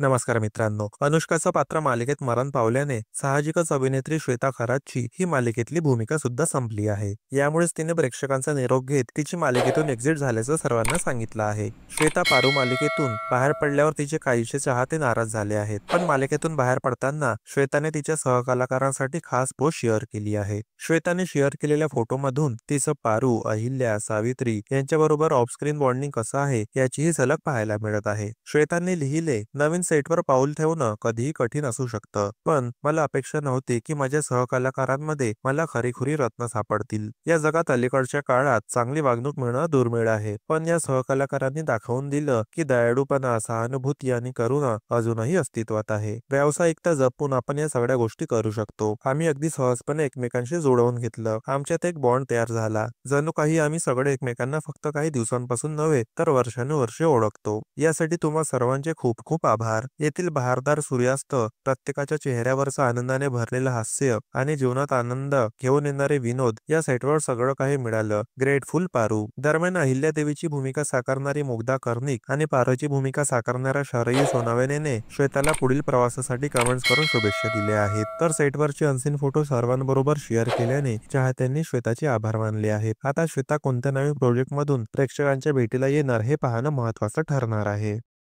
नमस्कार मित्रांनो, अनुष्काचं पात्र मालिकेत मरण पावल्याने साहजिकच अभिनेत्री श्वेता खरातची ही मालिकेतली भूमिका सुद्धा संपली आहे. यामुळेच तिने प्रेक्षकांचा निरोप घेत तिची मालिकेतून एक्झिट झाल्याचं सर्वांना सांगितलं आहे. श्वेता पारू मालिकेतून बाहेर पडल्यावर तिचे काहीसे चाहते नाराज झाले आहेत. पण मालिकेतून बाहेर पडताना श्वेताने तिच्या सहकलाकारांसाठी खास पोस्ट शेअर केली आहे. श्वेताने शेअर केलेल्या फोटोमधून तिचं पारू, अहिल्या, सावित्री यांच्याबरोबर ऑफस्क्रीन बॉन्डिंग कसं आहे याचीही झलक पाहायला मिळत आहे. श्वेताने लिहिले, नवीन सेटवर पाऊल ठेवणं कधीही कठीण असू शकतं, पण मला अपेक्षा नव्हती की माझ्या सहकलाकारांमध्ये मला खरीखुरी रत्न सापडतील. या जगात अलीकडच्या काळात चांगली वागणूक मिळणं दुर्मिळ आहे, पण या सहकलाकारांनी दाखवून दिलं की दयाळूपणा, सहानुभूती आणि करुणा अजूनही अस्तित्वात आहे. व्यावसायिकता जपून आपण या सगळ्या गोष्टी करू शकतो. आम्ही अगदी सहजपणे एकमेकांशी जुळवून घेतलं. आमच्यात एक बॉन्ड तयार झाला. जणू काही आम्ही सगळे एकमेकांना फक्त काही दिवसांपासून नव्हे तर वर्षानुवर्षे ओळखतो. यासाठी तुम्हा सर्वांचे खूप खूप आभार. येथील बहारदार सूर्यास्त, प्रत्येकाच्या चेहऱ्यावरचं आनंदाने भरलेलं हास्य आणि जीवनात आनंद घेऊन येणारे विनोद, या सेटवर सगळं काही मिळालं. ग्रेटफुल पारू. दरम्यान अहिल्यादेवीची भूमिका साकारणारी मुग्धा कर्णिक आणि पारूची भूमिका साकारणाऱ्या शरयू सोनावणेने श्वेताला पुढील प्रवासासाठी कमेंट्स करून शुभेच्छा दिल्या आहेत. तर सेटवरचे अनसीन फोटो सर्वांबरोबर शेअर केल्याने चाहत्यांनी श्वेताचे आभार मानले आहेत. आता श्वेता कोणत्या नवीन प्रोजेक्टमधून प्रेक्षकांच्या भेटीला येणार हे पाहणं महत्त्वाचं ठरणार आहे.